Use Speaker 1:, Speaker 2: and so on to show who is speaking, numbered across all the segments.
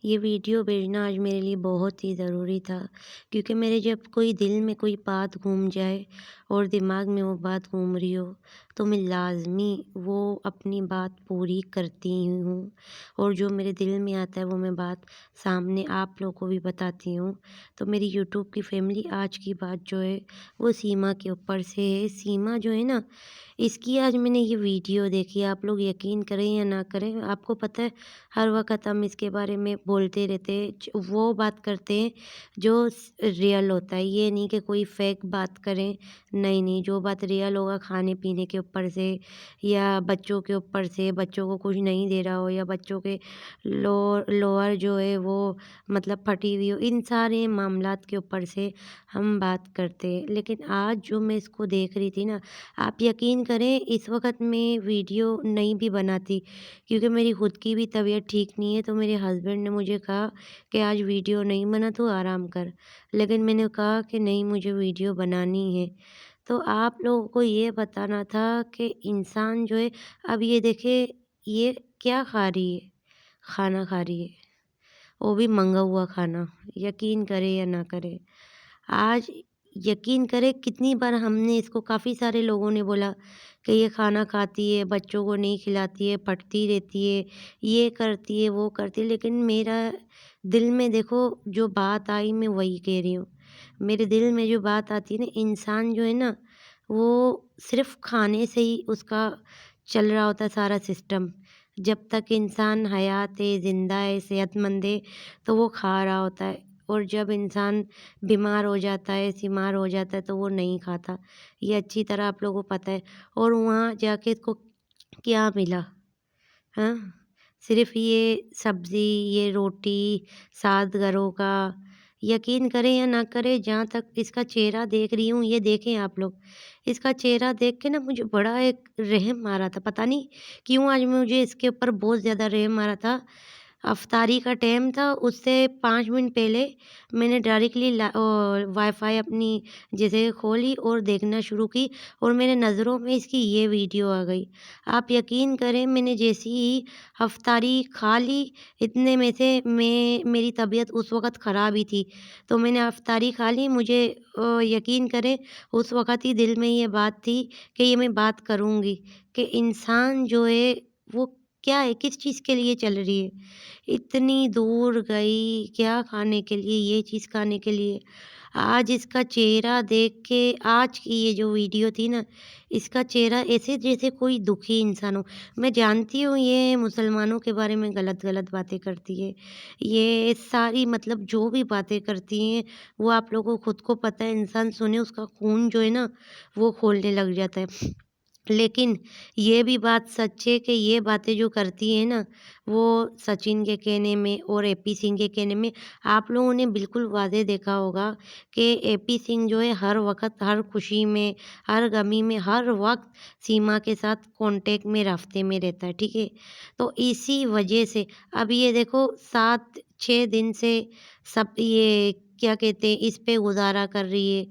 Speaker 1: ये वीडियो भेजना आज मेरे लिए बहुत ही ज़रूरी था, क्योंकि मेरे जब कोई दिल में कोई बात घूम जाए और दिमाग में वो बात घूम रही हो, तो मैं लाज़मी वो अपनी बात पूरी करती ही हूँ। और जो मेरे दिल में आता है वो मैं बात सामने आप लोगों को भी बताती हूँ। तो मेरी यूट्यूब की फैमिली, आज की बात जो है वो सीमा के ऊपर से है। सीमा जो है ना, इसकी आज मैंने ये वीडियो देखी। आप लोग यकीन करें या ना करें, आपको पता है हर वक़्त हम इसके बारे में बोलते रहते हैं। वो बात करते हैं जो रियल होता है, ये नहीं कि कोई फेक बात करें। नहीं, जो बात रियल होगा खाने पीने के ऊपर से या बच्चों के ऊपर से, बच्चों को कुछ नहीं दे रहा हो या बच्चों के लोअर जो है वो मतलब फटी हुई हो, इन सारे मामलात के ऊपर से हम बात करते हैं। लेकिन आज जो मैं इसको देख रही थी ना, आप यकीन करें इस वक़्त मैं वीडियो नहीं भी बनाती, क्योंकि मेरी खुद की भी तबीयत ठीक नहीं है। तो मेरे हस्बैंड ने मुझे कहा कि आज वीडियो नहीं बना, तू आराम कर। लेकिन मैंने कहा कि नहीं, मुझे वीडियो बनानी है। तो आप लोगों को ये बताना था कि इंसान जो है, अब ये देखिए ये क्या खा रही है, खाना खा रही है, वो भी मंगा हुआ खाना। यकीन करें या ना करें, आज यकीन करें कितनी बार हमने इसको, काफ़ी सारे लोगों ने बोला कि ये खाना खाती है, बच्चों को नहीं खिलाती है, पटती रहती है, ये करती है, वो करती है। लेकिन मेरा दिल में देखो जो बात आई, मैं वही कह रही हूँ। मेरे दिल में जो बात आती है ना, इंसान जो है ना, वो सिर्फ़ खाने से ही उसका चल रहा होता है सारा सिस्टम। जब तक इंसान हयात है, ज़िंदा है, सेहतमंद है, तो वो खा रहा होता है। और जब इंसान बीमार हो जाता है, बीमार हो जाता है, तो वो नहीं खाता। ये अच्छी तरह आप लोगों को पता है। और वहाँ जाके इसको क्या मिला? हाँ? सिर्फ़ ये सब्ज़ी, ये रोटी, साद घरों का। यकीन करें या ना करें, जहाँ तक इसका चेहरा देख रही हूँ, ये देखें आप लोग। इसका चेहरा देख के ना मुझे बड़ा एक रहम आ रहा था। पता नहीं क्यों आज मुझे इसके ऊपर बहुत ज़्यादा रहम आ रहा था। अफ़्तारी का टाइम था, उससे 5 मिनट पहले मैंने डायरेक्टली वाईफ़ाई अपनी जैसे खोली और देखना शुरू की, और मेरे नज़रों में इसकी ये वीडियो आ गई। आप यकीन करें, मैंने जैसे ही अफ़्तारी खा ली, इतने में से मेरी तबीयत उस वक़्त ख़राब ही थी। तो मैंने अफ़्तारी खा ली। मुझे यकीन करें उस वक़्त ही दिल में ये बात थी कि ये मैं बात करूँगी कि इंसान जो है वो क्या है, किस चीज़ के लिए चल रही है। इतनी दूर गई, क्या खाने के लिए, ये चीज़ खाने के लिए। आज इसका चेहरा देख के, आज की ये जो वीडियो थी ना, इसका चेहरा ऐसे जैसे कोई दुखी इंसान हो। मैं जानती हूँ ये मुसलमानों के बारे में गलत-गलत बातें करती है। ये सारी मतलब जो भी बातें करती हैं, वो आप लोगों को खुद को पता है, इंसान सुने उसका खून जो है ना, वो खौलने लग जाता है। लेकिन ये भी बात सच है कि ये बातें जो करती हैं ना, वो सचिन के कहने में और एपी सिंह के कहने में, आप लोगों ने बिल्कुल वाज़ेह देखा होगा कि एपी सिंह जो है हर वक़्त, हर खुशी में, हर गमी में, हर वक़्त सीमा के साथ कॉन्टैक्ट में, राब्ते में रहता है, ठीक है? तो इसी वजह से अब ये देखो 7-6 दिन से सब ये क्या कहते हैं, इस पे गुज़ारा कर रही है,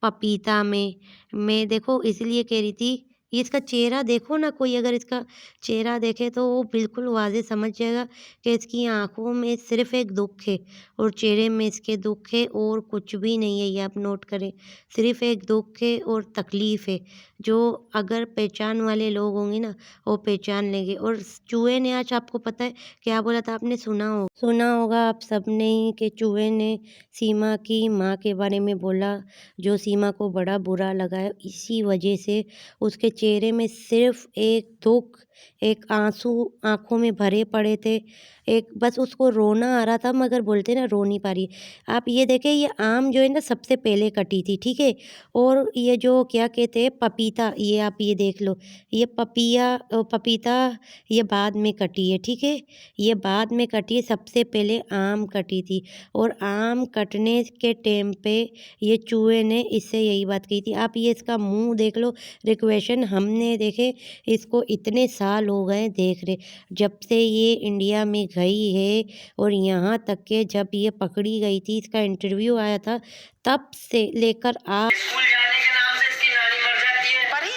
Speaker 1: पपीता में। मैं देखो इसलिए कह रही थी, ये इसका चेहरा देखो ना, कोई अगर इसका चेहरा देखे तो वो बिल्कुल वाज़ेह समझ जाएगा कि इसकी आँखों में सिर्फ़ एक दुःख है और चेहरे में इसके दुःख है, और कुछ भी नहीं है। ये आप नोट करें, सिर्फ़ एक दुःख है और तकलीफ़ है, जो अगर पहचान वाले लोग होंगे ना, वो पहचान लेंगे। और चूहे ने आज, आपको पता है क्या बोला था? आपने सुना होगा आप सबने ही कि चूहे ने सीमा की माँ के बारे में बोला, जो सीमा को बड़ा बुरा लगा है। इसी वजह से उसके चेहरे में सिर्फ़ एक दुःख, एक आँसू आँखों में भरे पड़े थे। एक बस उसको रोना आ रहा था, मगर बोलते हैं ना, रो नहीं पा रही। आप ये देखें, ये आम जो है ना सबसे पहले कटी थी, ठीक है? और ये जो क्या कहते हैं पपीता, ये आप ये देख लो, ये पपीता ये बाद में कटी है, ठीक है? ये बाद में कटी है, सबसे पहले आम कटी थी। और आम कटने के टाइम पे ये चूहे ने इससे यही बात कही थी। आप ये इसका मुँह देख लो, रिक्वेशन हमने देखे, इसको इतने साल हो गए देख रहे, जब से ये इंडिया में गई है, और यहाँ तक के जब ये पकड़ी गई थी, इसका इंटरव्यू आया था, तब से लेकर आज
Speaker 2: स्कूल जाने के नाम से इसकी नानी मर जाती है। परी,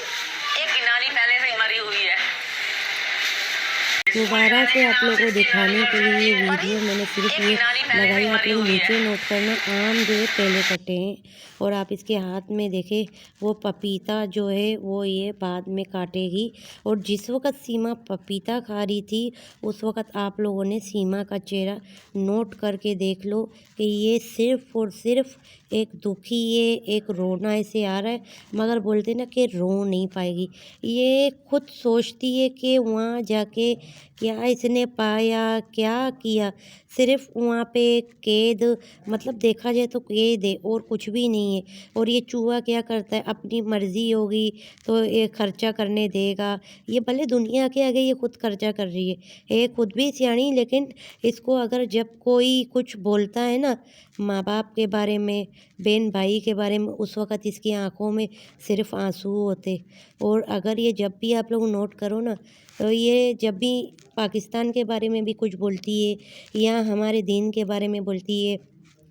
Speaker 2: एक नानी पहले से ही मरी हुई है।
Speaker 1: दोबारा से आप लोगों को दिखाने के लिए ये वीडियो मैंने सिर्फ
Speaker 2: एक
Speaker 1: ये
Speaker 2: यूनानी पहले
Speaker 1: लगाई,
Speaker 2: से
Speaker 1: आप
Speaker 2: मरी
Speaker 1: लोग
Speaker 2: हुई है।
Speaker 1: नीचे नोट करना, आम जो है पहले कटे हैं और आप इसके हाथ में देखें, वो पपीता जो है वो ये बाद में काटेगी। और जिस वक़्त सीमा पपीता खा रही थी, उस वक़्त आप लोगों ने सीमा का चेहरा नोट करके देख लो कि ये सिर्फ़ और सिर्फ़ एक दुखी है, एक रोना इसे आ रहा है, मगर बोलते ना कि रो नहीं पाएगी। ये खुद सोचती है कि वहाँ जाके क्या इसने पाया, क्या किया? सिर्फ़ वहाँ पे कैद, मतलब देखा जाए तो कैद है और कुछ भी नहीं है। और ये चूहा क्या करता है, अपनी मर्ज़ी होगी तो ये खर्चा करने देगा। ये भले दुनिया के आगे ये खुद खर्चा कर रही है। ये खुद भी सियानी, लेकिन इसको अगर जब कोई कुछ बोलता है ना, माँ-बाप के बारे में, बहन-भाई के बारे में, उस वक़्त इसकी आँखों में सिर्फ़ आँसू होते। और अगर ये जब भी आप लोग नोट करो ना, तो ये जब भी पाकिस्तान के बारे में भी कुछ बोलती है या हमारे दीन के बारे में बोलती है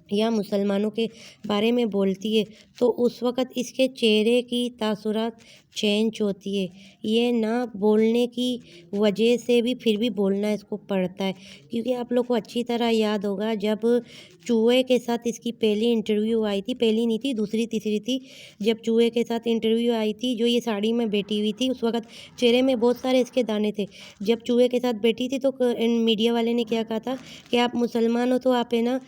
Speaker 1: या मुसलमानों के बारे में बोलती है, तो उस वक़्त इसके चेहरे की तासुरात चेंज होती है। ये ना बोलने की वजह से भी फिर भी बोलना इसको पड़ता है, क्योंकि आप लोग को अच्छी तरह याद होगा जब चूहे के साथ इसकी पहली इंटरव्यू आई थी, पहली नहीं थी, दूसरी तीसरी थी। जब चूहे के साथ इंटरव्यू आई थी, जो ये साड़ी में बैठी हुई थी, उस वक़्त चेहरे में बहुत सारे इसके दाने थे। जब चूहे के साथ बैठी थी तो इन मीडिया वाले ने क्या कहा था कि आप मुसलमान हो तो आप है ना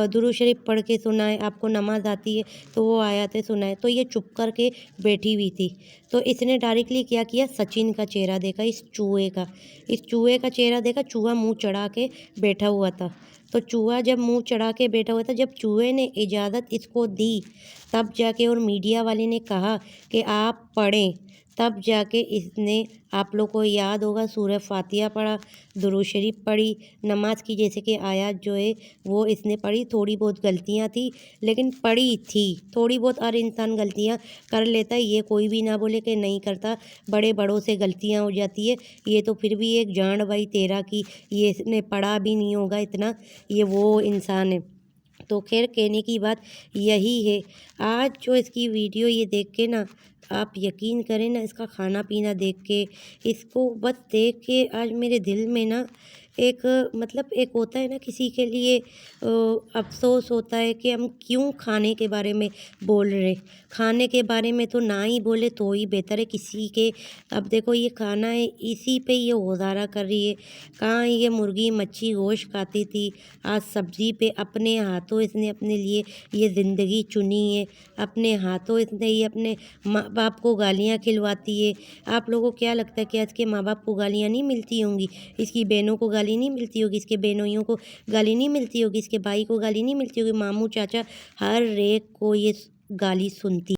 Speaker 1: दुरूद शरीफ पढ़ के सुनाएँ, आपको नमाज़ आती है तो वो आयतें सुनाएँ। तो ये चुप करके बैठी हुई थी। तो इसने डायरेक्टली क्या किया, सचिन का चेहरा देखा, इस चूहे का। इस चूहे का चेहरा देखा, चूहा मुँह चढ़ा के बैठा हुआ था। तो चूहा जब मुँह चढ़ा के बैठा हुआ था, जब चूहे ने इजाज़त इसको दी, तब जाके, और मीडिया वाले ने कहा कि आप पढ़ें, तब जाके इसने, आप लोग को याद होगा, सूरह फ़ातिहा पढ़ा, दुरूद शरीफ पढ़ी, नमाज़ की जैसे कि आयत जो है वो इसने पढ़ी। थोड़ी बहुत गलतियाँ थी, लेकिन पढ़ी थी। थोड़ी बहुत हर इंसान गलतियाँ कर लेता है, ये कोई भी ना बोले कि नहीं करता, बड़े बड़ों से गलतियाँ हो जाती है। ये तो फिर भी एक जान भाई तेरा की, ये इसने पढ़ा भी नहीं होगा इतना, ये वो इंसान है। तो खैर, कहने की बात यही है। आज जो इसकी वीडियो ये देख के ना, आप यकीन करें ना, इसका खाना-पीना देख के, इसको बस देख के आज मेरे दिल में ना एक, मतलब एक होता है ना किसी के लिए अफ़सोस होता है कि हम क्यों खाने के बारे में बोल रहे। खाने के बारे में तो ना ही बोले तो ही बेहतर है किसी के। अब देखो ये खाना है, इसी पे ये गुज़ारा कर रही है। कहाँ ये मुर्गी, मच्छी, गोश्त खाती थी, आज सब्ज़ी पे अपने हाथों इसने अपने लिए ये ज़िंदगी चुनी है। अपने हाथों इसने ये अपने माँ-बाप को गालियाँ खिलवाती है। आप लोगों को क्या लगता है कि आज के माँ-बाप को गालियाँ नहीं मिलती होंगी? इसकी बहनों को गाली नहीं मिलती होगी? इसके बहनोइयों को गाली नहीं मिलती होगी? इसके भाई को गाली नहीं मिलती होगी? मामू, चाचा, हर एक को ये गाली सुनती